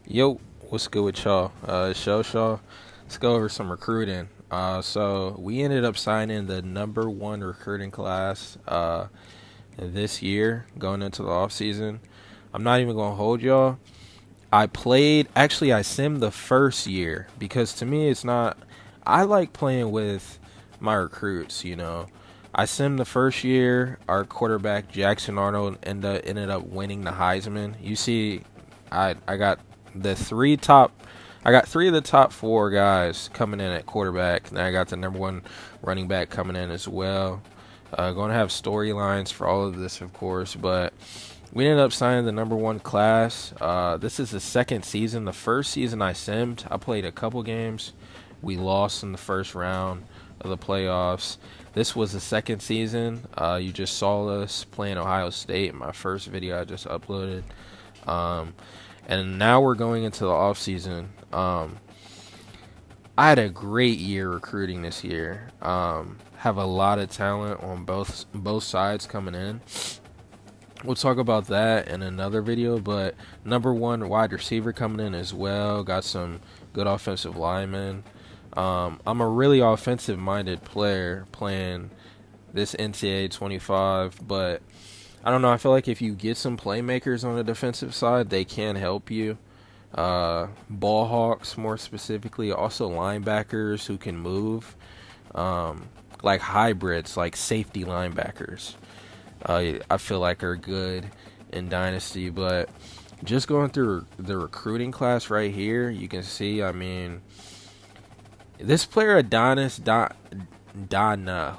Yo, what's good with y'all? Shellshaw. Let's go over some recruiting. So we ended up signing the number one recruiting class this year going into the offseason. I'm not even going to hold y'all. I simmed the first year because to me it's not, I like playing with my recruits. I simmed the first year. Our quarterback, Jackson Arnold, ended up winning the Heisman. You see, I got the three top. I got three of the top four guys coming in at quarterback. And I got the number one running back coming in as well. Going to have storylines for all of this, of course, but we ended up signing the number one class. This is the second season. The first season I simmed, I played a couple games. We lost in the first round of the playoffs. This was the second season. You just saw us playing Ohio State, my first video I just uploaded. And now we're going into the offseason. I had a great year recruiting this year. Have a lot of talent on both sides coming in. We'll talk about that in another video, but number one wide receiver coming in as well. Got some good offensive linemen. I'm a really offensive-minded player playing this NCAA 25, but I don't know. I feel like if you get some playmakers on the defensive side, they can help you. Ball hawks, more specifically, also linebackers who can move, like hybrids, like safety linebackers. I feel like are good in Dynasty, but just going through the recruiting class right here, you can see, I mean, this player at Dynast,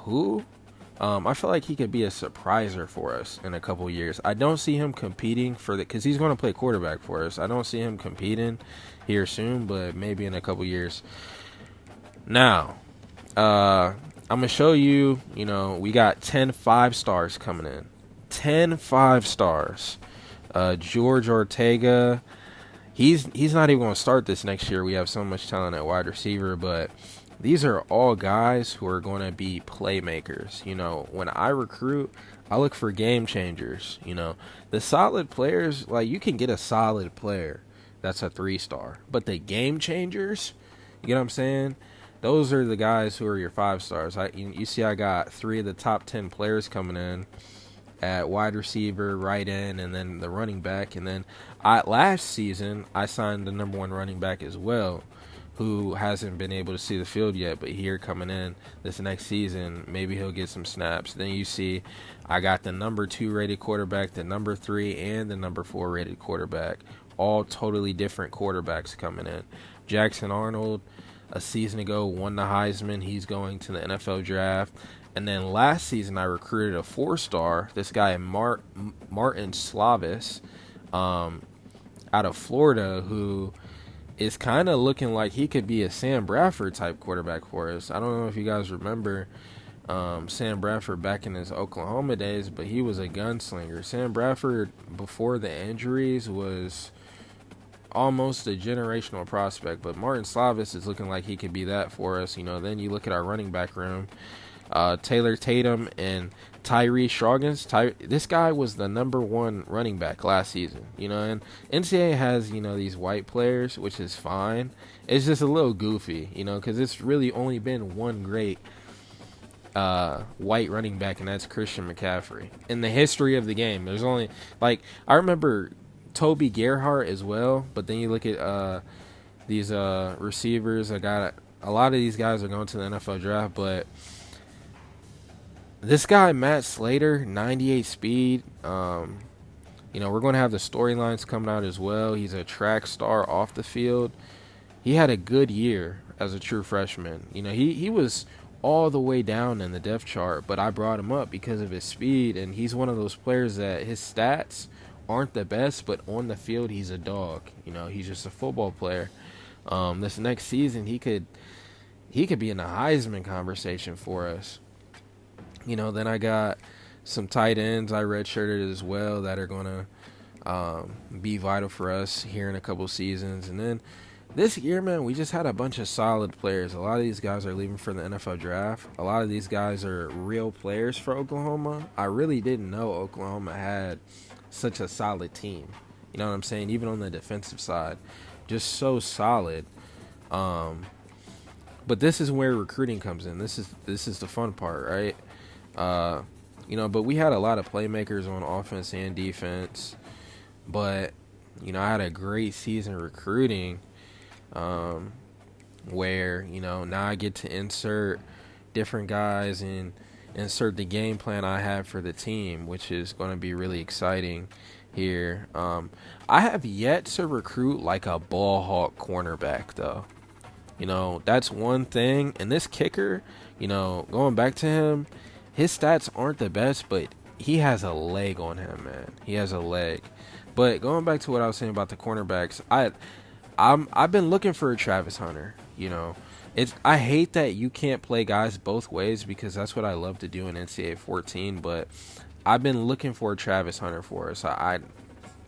who? I feel like he could be a surpriser for us in a couple years. I don't see him competing because he's going to play quarterback for us. I don't see him competing here soon, but maybe in a couple years. Now, I'm going to show you, we got 10 5-stars coming in. 10 5-stars. George Ortega, he's not even going to start this next year. We have so much talent at wide receiver, but these are all guys who are going to be playmakers. When I recruit, I look for game changers. The solid players, like you can get a solid player that's a 3-star, but the game changers, you know what I'm saying? Those are the guys who are your 5-stars. You see, I got 3 of the top 10 players coming in at wide receiver, right end, and then the running back. And then last season, I signed the number one running back as well, who hasn't been able to see the field yet, but here coming in this next season, maybe he'll get some snaps. Then you see I got the number 2 rated quarterback, the number 3, and the number 4 rated quarterback. All totally different quarterbacks coming in. Jackson Arnold, a season ago, won the Heisman. He's going to the NFL draft. And then last season, I recruited a 4-star, this guy Martin Slavis, out of Florida, who is kind of looking like he could be a Sam Bradford type quarterback for us. I don't know if you guys remember Sam Bradford back in his Oklahoma days, but he was a gunslinger. Sam Bradford, before the injuries, was almost a generational prospect, but Martin Slavis is looking like he could be that for us. Then you look at our running back room. Taylor Tatum and Tyree Shroggins. This guy was the number 1 running back last season. And NCAA has, these white players, which is fine. It's just a little goofy, because it's really only been one great white running back, and that's Christian McCaffrey. In the history of the game, there's only, I remember Toby Gerhart as well, but then you look at these receivers. I got a lot of these guys are going to the NFL draft, but this guy, Matt Slater, 98 speed. We're going to have the storylines coming out as well. He's a track star off the field. He had a good year as a true freshman. He was all the way down in the depth chart, but I brought him up because of his speed, and he's one of those players that his stats aren't the best, but on the field, he's a dog. He's just a football player. This next season, he could be in the Heisman conversation for us. Then I got some tight ends I redshirted as well that are going to be vital for us here in a couple seasons. And then this year, man, we just had a bunch of solid players. A lot of these guys are leaving for the NFL draft. A lot of these guys are real players for Oklahoma. I really didn't know Oklahoma had such a solid team. You know what I'm saying? Even on the defensive side. just so solid. But this is where recruiting comes in. This is the fun part, right? But we had a lot of playmakers on offense and defense. But, I had a great season recruiting, where, now I get to insert different guys and insert the game plan I have for the team, which is going to be really exciting here. I have yet to recruit like a ball hawk cornerback, though. That's one thing. And this kicker, going back to him, his stats aren't the best, but he has a leg on him, man. He has a leg. But going back to what I was saying about the cornerbacks, I've been looking for a Travis Hunter. I hate that you can't play guys both ways, because that's what I love to do in NCAA 14. But I've been looking for a Travis Hunter for us.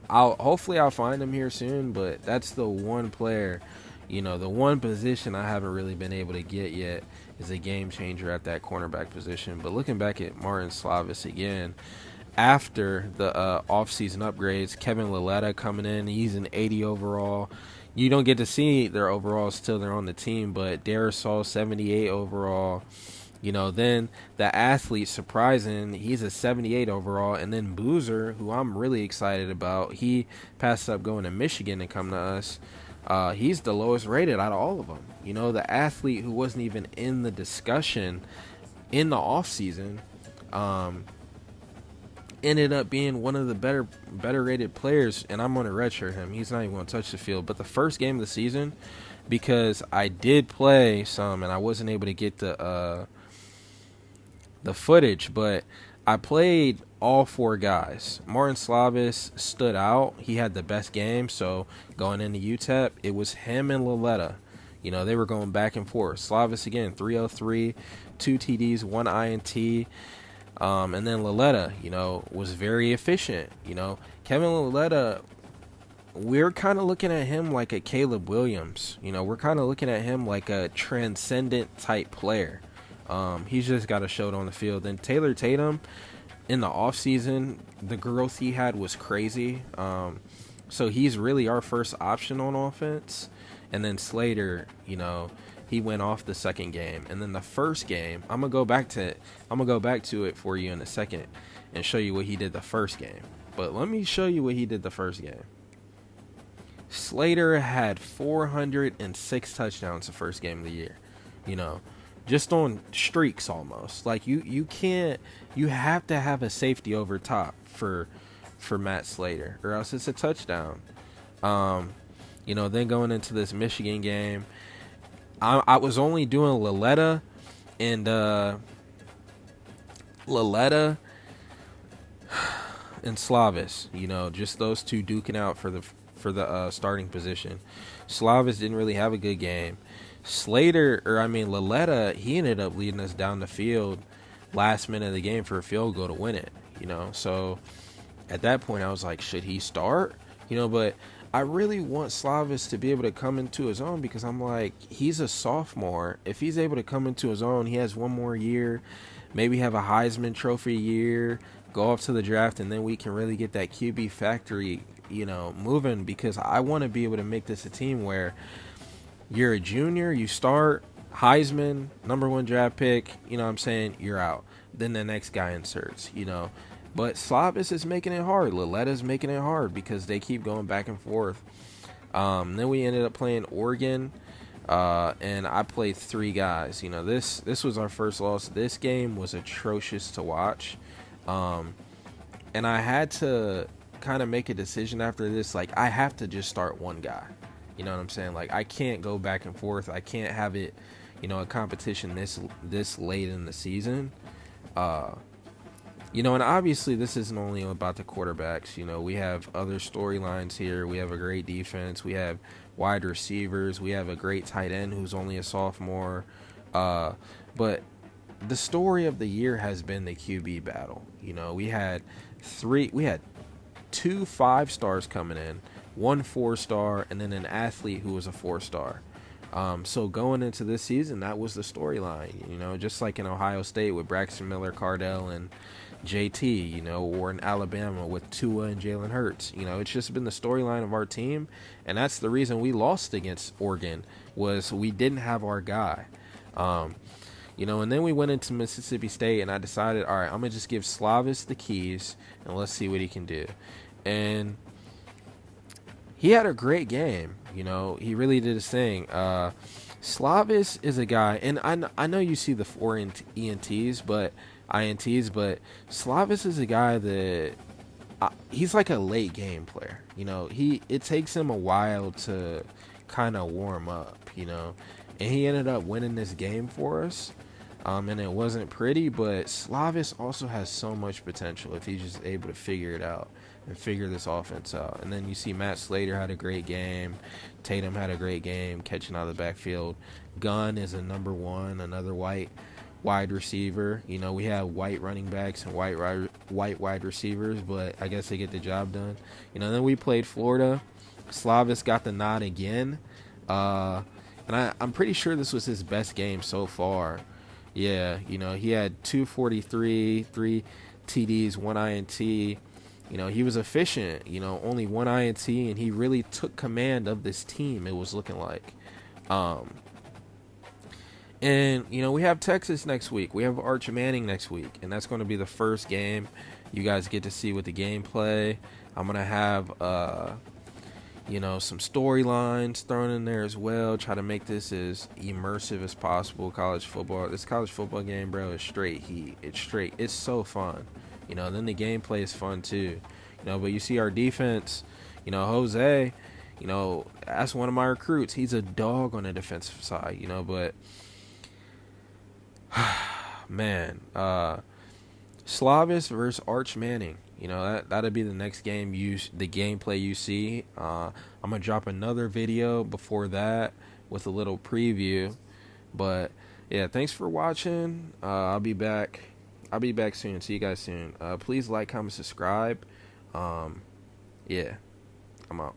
Hopefully I'll find him here soon. But that's the one player, the one position I haven't really been able to get yet is a game changer at that cornerback position. But looking back at Martin Slavis again, after the offseason upgrades, Kevin Lilletta coming in, he's an 80 overall. You don't get to see their overalls till they're on the team, but Darrisaw 78 overall. Then the athlete surprising, he's a 78 overall, and then Boozer, who I'm really excited about, he passed up going to Michigan and come to us. He's the lowest rated out of all of them. The athlete who wasn't even in the discussion in the offseason ended up being one of the better rated players, and I'm going to redshirt him. He's not even going to touch the field. But the first game of the season, because I did play some and I wasn't able to get the footage, but I played all four guys. Martin Slavis stood out. He had the best game. So going into UTEP, it was him and Lilletta. They were going back and forth. Slavis again, 303, 2 TDs, 1 INT. And then Lilletta, was very efficient. Kevin Lilletta, we're kind of looking at him like a Caleb Williams. We're kind of looking at him like a transcendent type player. He's just got to show it on the field. Then Taylor Tatum, in the offseason, the growth he had was crazy. So he's really our first option on offense. And then Slater, he went off the second game. And then the first game, I'm gonna go back to it for you in a second and show you what he did the first game. But let me show you what he did the first game. Slater had 406 touchdowns the first game of the year. Just on streaks almost. Like you have to have a safety over top for Matt Slater, or else it's a touchdown. Then going into this Michigan game, I was only doing Lilletta and Slavis, just those two duking out for the starting position. Slavis didn't really have a good game. Lilletta, he ended up leading us down the field last minute of the game for a field goal to win it, So at that point I was like, should he start? But I really want Slavis to be able to come into his own, because I'm like, he's a sophomore. If he's able to come into his own, he has one more year, maybe have a Heisman Trophy year, go off to the draft, and then we can really get that QB factory, moving, because I want to be able to make this a team where you're a junior, you start, Heisman, number 1 draft pick, you're out. Then the next guy inserts, But Slavis is making it hard. Lilletta's making it hard because they keep going back and forth. Then we ended up playing Oregon, and I played 3 guys. This was our first loss. This game was atrocious to watch. And I had to kind of make a decision after this. Like, I have to just start one guy. You know what I'm saying? Like, I can't go back and forth. I can't have it, a competition this late in the season. And obviously this isn't only about the quarterbacks. We have other storylines here. We have a great defense. We have wide receivers. We have a great tight end who's only a sophomore. But the story of the year has been the QB battle. We had 2 5-stars coming in, 1 4-star, and then an athlete who was a 4-star. So going into this season, that was the storyline, just like in Ohio State with Braxton Miller, Cardell, and JT, you know, or in Alabama with Tua and Jalen Hurts. You know, it's just been the storyline of our team, and that's the reason we lost against Oregon, was we didn't have our guy. You know, and then we went into Mississippi State, and I decided, all right, I'm going to just give Slavis the keys, and let's see what he can do. And he had a great game. You know, he really did his thing. Slavis is a guy, and I know you see the four INTs, but Slavis is a guy that he's like a late game player. You know, it takes him a while to kind of warm up, you know, and he ended up winning this game for us. And it wasn't pretty, but Slavis also has so much potential if he's just able to figure it out and figure this offense out. And then you see Matt Slater had a great game. Tatum had a great game catching out of the backfield. Gunn is a number one, another white wide receiver. You know, we have white running backs and white wide receivers, but I guess they get the job done. You know, then we played Florida. Slavis got the nod again. And I'm pretty sure this was his best game so far. Yeah, you know, he had 243, 3 TDs, 1 INT. You know, he was efficient, you know, only 1 INT, and he really took command of this team, it was looking like. And, you know, we have Texas next week. We have Arch Manning next week, and that's going to be the first game. You guys get to see with the gameplay. I'm going to have, you know, some storylines thrown in there as well. Try to make this as immersive as possible. College football. This college football game, bro, is straight heat. It's straight. It's so fun. You know, then the gameplay is fun too. You know, but you see our defense, you know, Jose, you know, that's one of my recruits. He's a dog on the defensive side, you know, but man, Slavis versus Arch Manning. You know, that'll be the next game, the gameplay you see. I'm going to drop another video before that with a little preview. But, yeah, thanks for watching. I'll be back soon. See you guys soon. Please like, comment, subscribe. Yeah, I'm out.